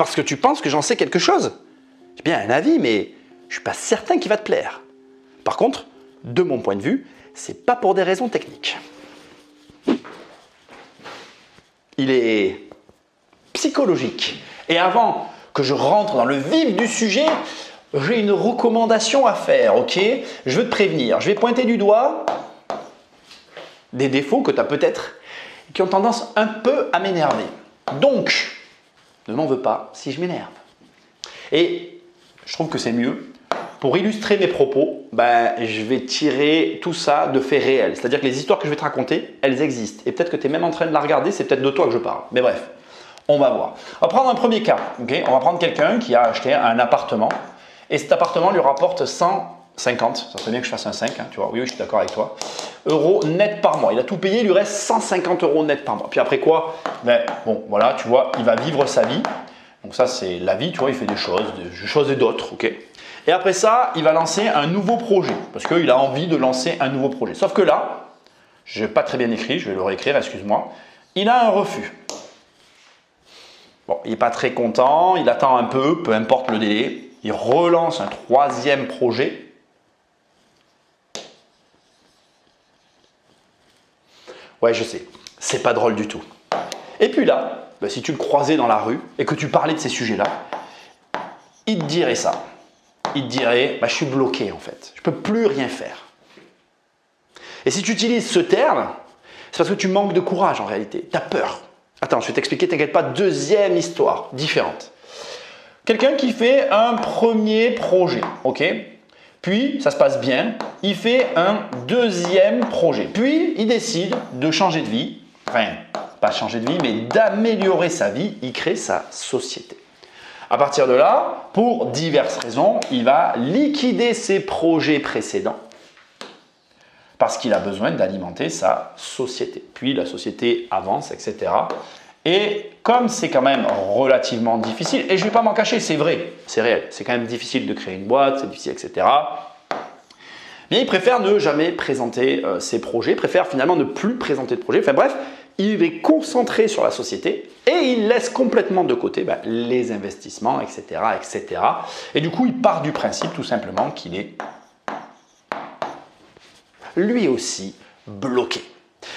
parce que tu penses que j'en sais quelque chose. J'ai bien un avis, mais je ne suis pas certain qu'il va te plaire. Par contre, de mon point de vue, c'est pas pour des raisons techniques. Il est psychologique. Et avant que je rentre dans le vif du sujet, j'ai une recommandation à faire, ok? Je veux te prévenir, je vais pointer du doigt des défauts que tu as peut-être qui ont tendance un peu à m'énerver. Donc, ne m'en veux pas si je m'énerve. Et je trouve que c'est mieux. Pour illustrer mes propos, je vais tirer tout ça de faits réels. C'est-à-dire que les histoires que je vais te raconter, elles existent. Et peut-être que tu es même en train de la regarder, c'est peut-être de toi que je parle. Mais bref, on va voir. On va prendre un premier cas. Okay, on va prendre quelqu'un qui a acheté un appartement et cet appartement lui rapporte 150, ça serait bien que je fasse un 5, hein, tu vois, oui, je suis d'accord avec toi, euros net par mois. Il a tout payé, il lui reste 150 euros net par mois. Puis après quoi, bon, voilà, tu vois, il va vivre sa vie. Donc ça, c'est la vie, tu vois, il fait des choses et d'autres, ok. Et après ça, il va lancer un nouveau projet, parce qu'il a envie de lancer un nouveau projet. Sauf que là, je n'ai pas très bien écrit, je vais le réécrire, excuse-moi, il a un refus. Bon, il n'est pas très content, il attend un peu importe le délai, il relance un troisième projet. Ouais, je sais, c'est pas drôle du tout. Et puis là, si tu le croisais dans la rue et que tu parlais de ces sujets-là, il te dirait ça. Il te dirait, je suis bloqué en fait, je ne peux plus rien faire. Et si tu utilises ce terme, c'est parce que tu manques de courage en réalité, tu as peur. Attends, je vais t'expliquer, t'inquiète pas, deuxième histoire différente. Quelqu'un qui fait un premier projet, ok? Puis, ça se passe bien, il fait un deuxième projet. Puis, il décide de changer de vie, enfin, pas changer de vie, mais d'améliorer sa vie, il crée sa société. À partir de là, pour diverses raisons, il va liquider ses projets précédents parce qu'il a besoin d'alimenter sa société. Puis la société avance, etc. Et comme c'est quand même relativement difficile, et je ne vais pas m'en cacher, c'est vrai, c'est réel, c'est quand même difficile de créer une boîte, c'est difficile, etc. Mais il préfère ne jamais présenter ses projets, préfère finalement ne plus présenter de projet. Enfin bref, il est concentré sur la société et il laisse complètement de côté les investissements, etc., etc. Et du coup, il part du principe tout simplement qu'il est lui aussi bloqué.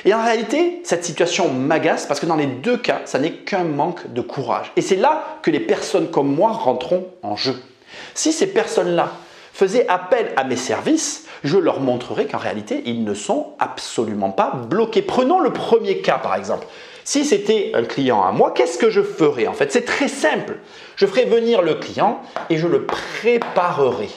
Et en réalité, cette situation m'agace parce que dans les deux cas, ça n'est qu'un manque de courage. Et c'est là que les personnes comme moi rentreront en jeu. Si ces personnes-là faisaient appel à mes services, je leur montrerai qu'en réalité, ils ne sont absolument pas bloqués. Prenons le premier cas par exemple. Si c'était un client à moi, qu'est-ce que je ferais en fait? C'est très simple. Je ferais venir le client et je le préparerai.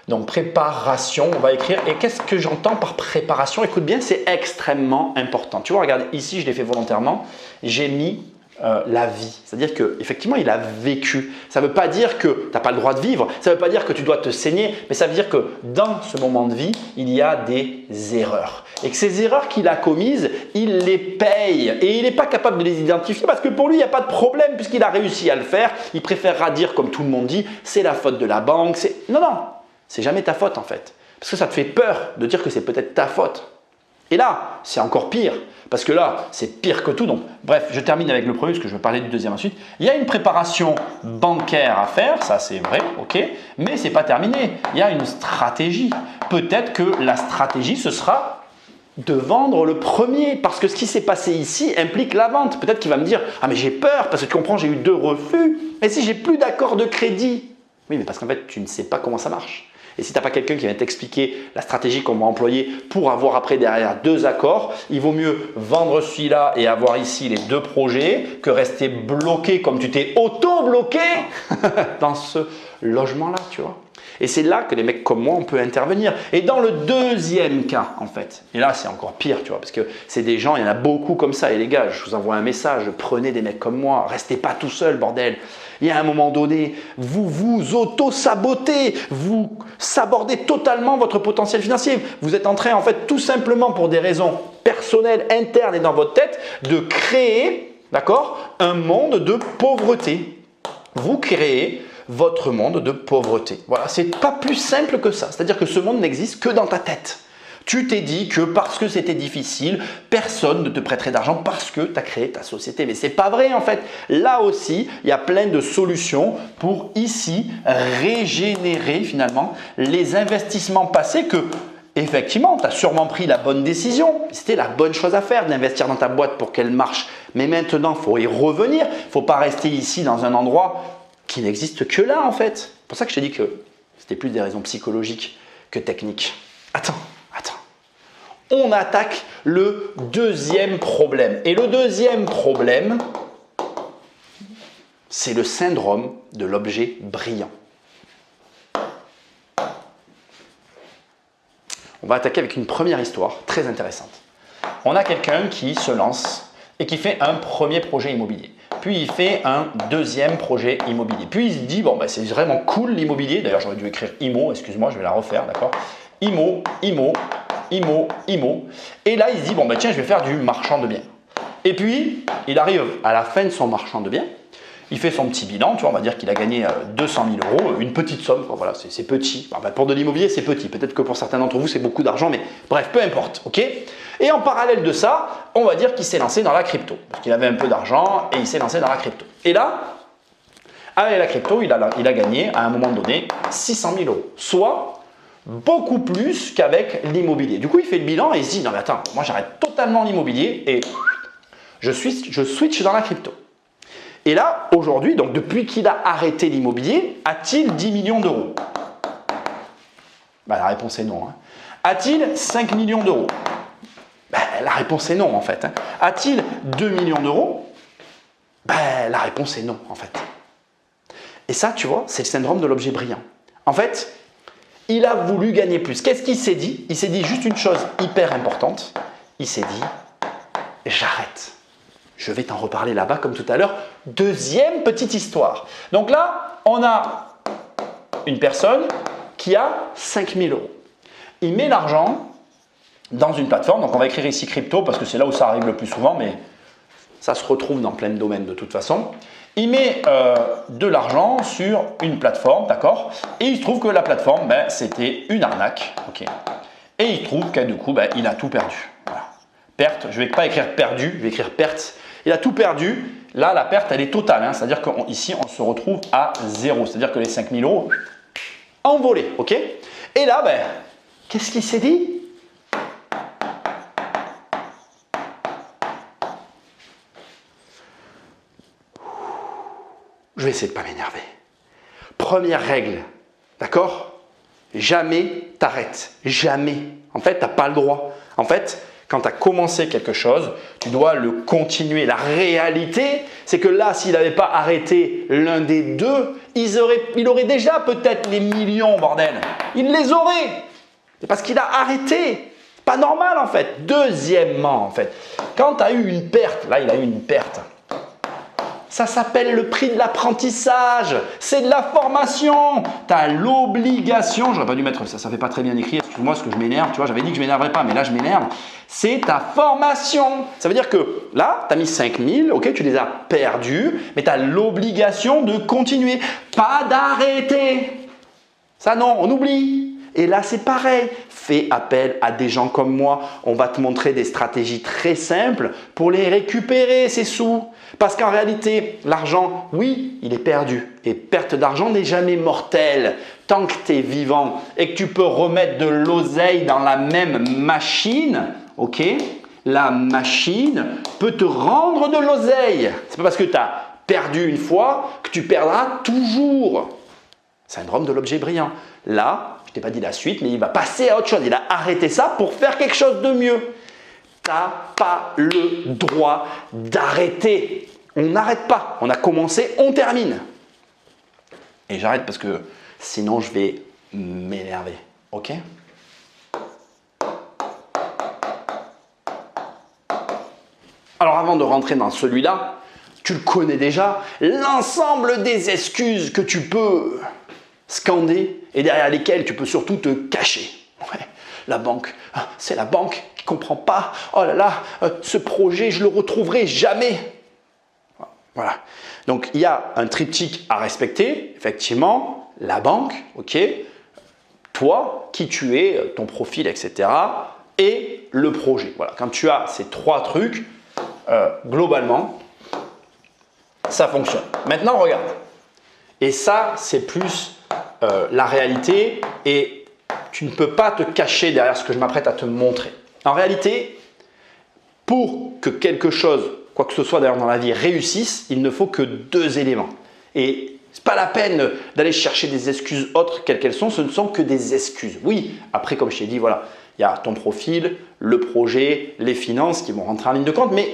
Donc préparation, on va écrire. Et qu'est-ce que j'entends par préparation? Écoute bien, c'est extrêmement important. Tu vois, regarde, ici je l'ai fait volontairement. J'ai mis la vie. C'est-à-dire qu'effectivement, il a vécu. Ça ne veut pas dire que tu n'as pas le droit de vivre. Ça ne veut pas dire que tu dois te saigner. Mais ça veut dire que dans ce moment de vie, il y a des erreurs. Et que ces erreurs qu'il a commises, il les paye. Et il n'est pas capable de les identifier parce que pour lui, il n'y a pas de problème puisqu'il a réussi à le faire. Il préférera dire, comme tout le monde dit, c'est la faute de la banque. Non, non, c'est jamais ta faute en fait. Parce que ça te fait peur de dire que c'est peut-être ta faute. Et là, c'est encore pire, parce que là, c'est pire que tout. Donc, bref, je termine avec le premier, parce que je vais parler du deuxième ensuite. Il y a une préparation bancaire à faire, ça c'est vrai, ok, mais ce n'est pas terminé. Il y a une stratégie. Peut-être que la stratégie, ce sera de vendre le premier, parce que ce qui s'est passé ici implique la vente. Peut-être qu'il va me dire, ah mais j'ai peur, parce que tu comprends, j'ai eu 2 refus. Et si j'ai plus d'accord de crédit? Oui, mais parce qu'en fait, tu ne sais pas comment ça marche. Et si tu n'as pas quelqu'un qui vient t'expliquer la stratégie qu'on va employer pour avoir après derrière 2 accords, il vaut mieux vendre celui-là et avoir ici les 2 projets que rester bloqué comme tu t'es auto-bloqué dans ce logement-là, tu vois. Et c'est là que les mecs comme moi, on peut intervenir. Et dans le deuxième cas, en fait, et là c'est encore pire, tu vois, parce que c'est des gens, il y en a beaucoup comme ça. Et les gars, je vous envoie un message, prenez des mecs comme moi, restez pas tout seul, bordel. Il y a un moment donné, vous vous auto-sabotez, vous sabordez totalement votre potentiel financier. Vous êtes en train, en fait, tout simplement pour des raisons personnelles, internes et dans votre tête, de créer, d'accord, un monde de pauvreté. Vous créez votre monde de pauvreté. Voilà, c'est pas plus simple que ça. C'est-à-dire que ce monde n'existe que dans ta tête. Tu t'es dit que parce que c'était difficile, personne ne te prêterait d'argent parce que tu as créé ta société. Mais ce n'est pas vrai en fait. Là aussi, il y a plein de solutions pour ici régénérer finalement les investissements passés que effectivement, tu as sûrement pris la bonne décision. C'était la bonne chose à faire d'investir dans ta boîte pour qu'elle marche. Mais maintenant, il faut y revenir. Il ne faut pas rester ici dans un endroit qui n'existe que là en fait. C'est pour ça que je t'ai dit que c'était plus des raisons psychologiques que techniques. Attends. On attaque le deuxième problème. Et le deuxième problème, c'est le syndrome de l'objet brillant. On va attaquer avec une première histoire très intéressante. On a quelqu'un qui se lance et qui fait un premier projet immobilier. Puis il fait un deuxième projet immobilier. Puis il se dit, bon, c'est vraiment cool l'immobilier. D'ailleurs, j'aurais dû écrire IMO, excuse-moi, je vais la refaire, d'accord? IMO. Et là, il se dit, bon, tiens, je vais faire du marchand de biens. Et puis, il arrive à la fin de son marchand de biens. Il fait son petit bilan, tu vois, on va dire qu'il a gagné 200 000 euros, une petite somme, quoi, voilà, c'est petit. Pour de l'immobilier, c'est petit. Peut-être que pour certains d'entre vous, c'est beaucoup d'argent, mais bref, peu importe, ok? Et en parallèle de ça, on va dire qu'il s'est lancé dans la crypto. Parce qu'il avait un peu d'argent et il s'est lancé dans la crypto. Et là, avec la crypto, il a gagné à un moment donné 600 000 euros. Soit beaucoup plus qu'avec l'immobilier. Du coup, il fait le bilan et il se dit, non mais attends, moi j'arrête totalement l'immobilier et je switch dans la crypto. Et là, aujourd'hui, donc depuis qu'il a arrêté l'immobilier, a-t-il 10 millions d'euros? La réponse est non. A-t-il 5 millions d'euros? La réponse est non en fait. A-t-il 2 millions d'euros? La réponse est non en fait. Et ça, tu vois, c'est le syndrome de l'objet brillant. En fait, il a voulu gagner plus. Qu'est-ce qu'il s'est dit? Il s'est dit juste une chose hyper importante. Il s'est dit, j'arrête. Je vais t'en reparler là-bas comme tout à l'heure. Deuxième petite histoire. Donc là, on a une personne qui a 5 000 euros. Il met l'argent dans une plateforme. Donc on va écrire ici crypto parce que c'est là où ça arrive le plus souvent, mais ça se retrouve dans plein de domaines de toute façon. Il met de l'argent sur une plateforme, d'accord? Et il se trouve que la plateforme, c'était une arnaque. Okay. Et il trouve que du coup, il a tout perdu. Voilà. Perte, je ne vais pas écrire perdu, je vais écrire perte. Il a tout perdu. Là, la perte, elle est totale. C'est-à-dire qu'ici, on se retrouve à zéro. C'est-à-dire que les 5 000 euros, envolés. Okay. Et là, qu'est-ce qu'il s'est dit? Je vais essayer de ne pas m'énerver. Première règle, d'accord? Jamais t'arrêtes. Jamais. En fait, tu n'as pas le droit. En fait, quand tu as commencé quelque chose, tu dois le continuer. La réalité, c'est que là, s'il n'avait pas arrêté l'un des deux, il aurait déjà peut-être les millions, bordel. Il les aurait. C'est parce qu'il a arrêté. C'est pas normal, en fait. Deuxièmement, en fait, quand tu as eu une perte, là, il a eu une perte. Ça s'appelle le prix de l'apprentissage. C'est de la formation. Tu as l'obligation, j'aurais pas dû mettre ça, ça fait pas très bien écrit, excuse-moi parce que je m'énerve, tu vois, j'avais dit que je m'énerverais pas, mais là je m'énerve. C'est ta formation. Ça veut dire que là, tu as mis 5 000, ok, tu les as perdus, mais tu as l'obligation de continuer, pas d'arrêter. Ça non, on oublie. Et là, c'est pareil. Fais appel à des gens comme moi. On va te montrer des stratégies très simples pour les récupérer, ces sous. Parce qu'en réalité, l'argent, oui, il est perdu. Et perte d'argent n'est jamais mortelle. Tant que tu es vivant et que tu peux remettre de l'oseille dans la même machine, ok, la machine peut te rendre de l'oseille. C'est pas parce que tu as perdu une fois que tu perdras toujours. Syndrome de l'objet brillant. Là, je t'ai pas dit la suite, mais il va passer à autre chose. Il a arrêté ça pour faire quelque chose de mieux. Tu n'as pas le droit d'arrêter. On n'arrête pas. On a commencé, on termine. Et j'arrête parce que sinon je vais m'énerver. Ok? Alors avant de rentrer dans celui-là, tu le connais déjà, l'ensemble des excuses que tu peux scander et derrière lesquelles tu peux surtout te cacher. Ouais, la banque, c'est la banque qui ne comprend pas. Oh là là, ce projet, je ne le retrouverai jamais. Voilà. Donc, il y a un triptyque à respecter. Effectivement, la banque, ok. toi, qui tu es, ton profil, etc. et le projet. Voilà, quand tu as ces trois trucs, globalement, ça fonctionne. Maintenant, regarde. Et ça, c'est plus la réalité et tu ne peux pas te cacher derrière ce que je m'apprête à te montrer. En réalité, pour que quelque chose, quoi que ce soit d'ailleurs dans la vie, réussisse, il ne faut que deux éléments. Et ce n'est pas la peine d'aller chercher des excuses autres, quelles qu'elles sont, ce ne sont que des excuses. Oui, après, comme je t'ai dit, voilà, il y a ton profil, le projet, les finances qui vont rentrer en ligne de compte, mais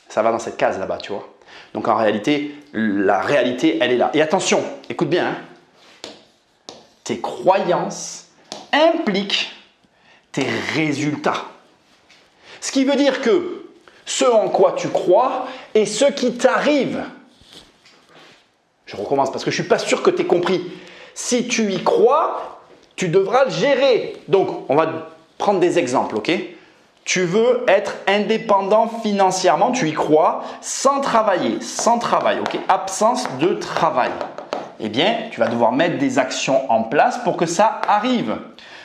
ça va dans cette case là-bas, tu vois. Donc en réalité, la réalité, elle est là. Et attention, écoute bien, hein, tes croyances impliquent tes résultats. Ce qui veut dire que ce en quoi tu crois et ce qui t'arrive. Je recommence parce que je ne suis pas sûr que tu aies compris. Si tu y crois, tu devras le gérer. Donc, on va prendre des exemples, ok? Tu veux être indépendant financièrement, tu y crois, sans travailler, ok? Absence de travail. Eh bien, tu vas devoir mettre des actions en place pour que ça arrive.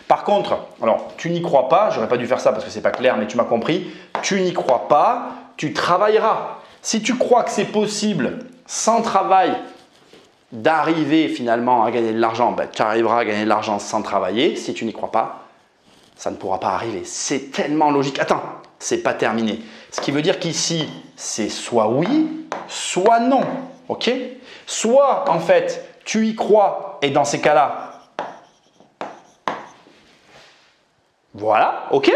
Par contre, alors tu n'y crois pas, j'aurais pas dû faire ça parce que c'est pas clair, mais tu m'as compris. Tu n'y crois pas, tu travailleras. Si tu crois que c'est possible, sans travail, d'arriver finalement à gagner de l'argent, ben, tu arriveras à gagner de l'argent sans travailler. Si tu n'y crois pas, ça ne pourra pas arriver. C'est tellement logique. Attends, c'est pas terminé. Ce qui veut dire qu'ici, c'est soit oui, soit non. Ok? Soit en fait, tu y crois et dans ces cas-là, voilà, ok?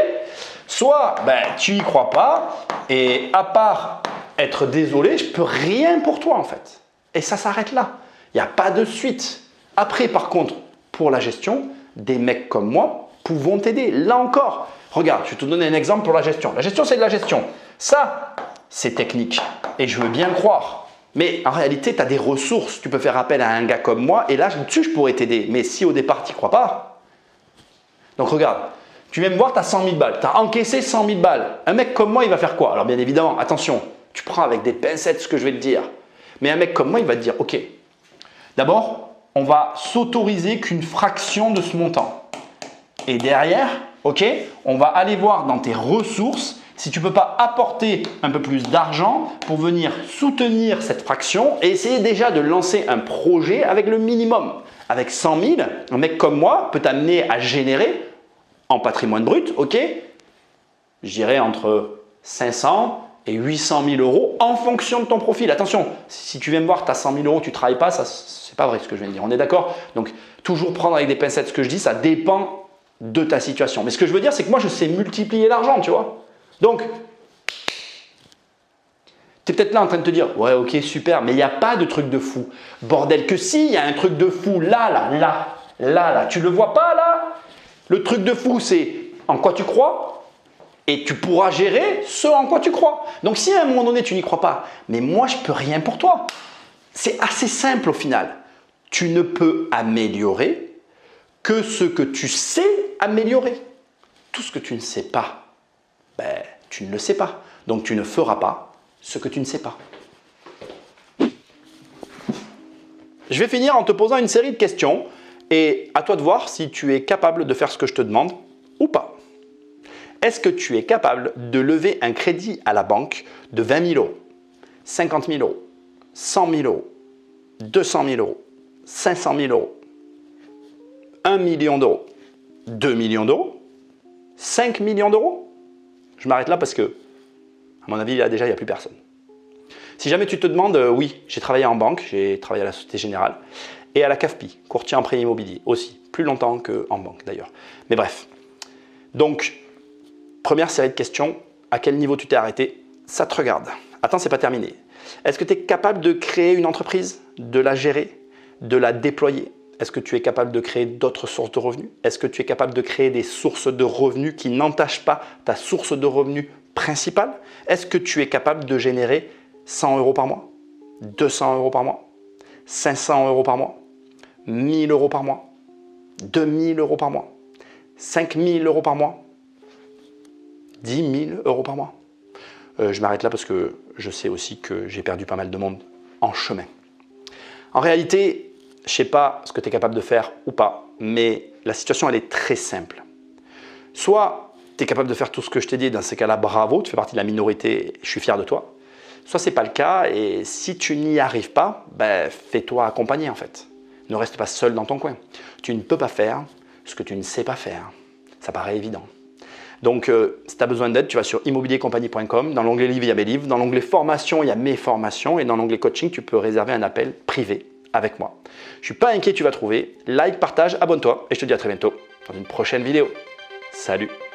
Soit ben, tu y crois pas et à part être désolé, je peux rien pour toi en fait. Et ça s'arrête là. Il n'y a pas de suite. Après, par contre, pour la gestion, des mecs comme moi pouvons t'aider. Là encore, regarde, je vais te donner un exemple pour la gestion. La gestion, c'est de la gestion. Ça, c'est technique. Et je veux bien le croire. Mais en réalité, tu as des ressources. Tu peux faire appel à un gars comme moi. Et là, dessus, je pourrais t'aider. Mais si au départ, tu n'y crois pas. Donc regarde, tu viens me voir, tu as 100 000 balles. Tu as encaissé 100 000 balles. Un mec comme moi, il va faire quoi? Alors bien évidemment, attention, tu prends avec des pincettes ce que je vais te dire. Mais un mec comme moi, il va te dire, ok, d'abord, on va s'autoriser qu'une fraction de ce montant. Et derrière, ok, on va aller voir dans tes ressources si tu ne peux pas apporter un peu plus d'argent pour venir soutenir cette fraction et essayer déjà de lancer un projet avec le minimum. Avec 100 000, un mec comme moi peut t'amener à générer en patrimoine brut, ok, je dirais entre 500 et 800 000 euros en fonction de ton profil. Attention, si tu viens me voir, tu as 100 000 euros, tu ne travailles pas, c'est pas vrai ce que je viens de dire. On est d'accord? Donc, toujours prendre avec des pincettes ce que je dis, ça dépend de ta situation. Mais ce que je veux dire, c'est que moi, je sais multiplier l'argent, tu vois. Donc, tu es peut-être là en train de te dire, ouais, ok, super, mais il n'y a pas de truc de fou. Bordel que si, il y a un truc de fou là. Tu le vois pas là? Le truc de fou, c'est en quoi tu crois et tu pourras gérer ce en quoi tu crois. Donc, si à un moment donné, tu n'y crois pas, mais moi, je ne peux rien pour toi. C'est assez simple au final. Tu ne peux améliorer que ce que tu sais améliorer. Tout ce que tu ne sais pas, ben, tu ne le sais pas. Donc, tu ne feras pas ce que tu ne sais pas. Je vais finir en te posant une série de questions et à toi de voir si tu es capable de faire ce que je te demande ou pas. Est-ce que tu es capable de lever un crédit à la banque de 20 000 euros, 50 000 euros, 100 000 euros, 200 000 euros, 500 000 euros, 1 million d'euros, 2 millions d'euros, 5 millions d'euros? Je m'arrête là parce que, à mon avis, là déjà, il n'y a plus personne. Si jamais tu te demandes, oui, j'ai travaillé en banque, j'ai travaillé à la Société Générale et à la CAFPI, courtier en prêt immobilier aussi, plus longtemps qu'en banque d'ailleurs. Mais bref, donc, première série de questions, à quel niveau tu t'es arrêté? Ça te regarde. Attends, c'est pas terminé. Est-ce que tu es capable de créer une entreprise, de la gérer, de la déployer? Est-ce que tu es capable de créer d'autres sources de revenus? Est-ce que tu es capable de créer des sources de revenus qui n'entachent pas ta source de revenus principale? Est-ce que tu es capable de générer 100 euros par mois, 200 euros par mois, 500 euros par mois, 1000 euros par mois, 2000 euros par mois, 5000 euros par mois, 10 000 euros par mois? Je m'arrête là parce que je sais aussi que j'ai perdu pas mal de monde en chemin. En réalité, je ne sais pas ce que tu es capable de faire ou pas. mais la situation, elle est très simple. Soit tu es capable de faire tout ce que je t'ai dit, dans ces cas-là, bravo, tu fais partie de la minorité, je suis fier de toi. Soit ce n'est pas le cas, et si tu n'y arrives pas, ben, fais-toi accompagner en fait. Ne reste pas seul dans ton coin. Tu ne peux pas faire ce que tu ne sais pas faire. Ça paraît évident. Donc, si tu as besoin d'aide, tu vas sur immobiliercompagnie.com. Dans l'onglet livres, il y a mes livres. Dans l'onglet formation, il y a mes formations. Et dans l'onglet coaching, tu peux réserver un appel privé avec moi. Je ne suis pas inquiet, tu vas trouver. Like, partage, abonne-toi. Et je te dis à très bientôt dans une prochaine vidéo. Salut!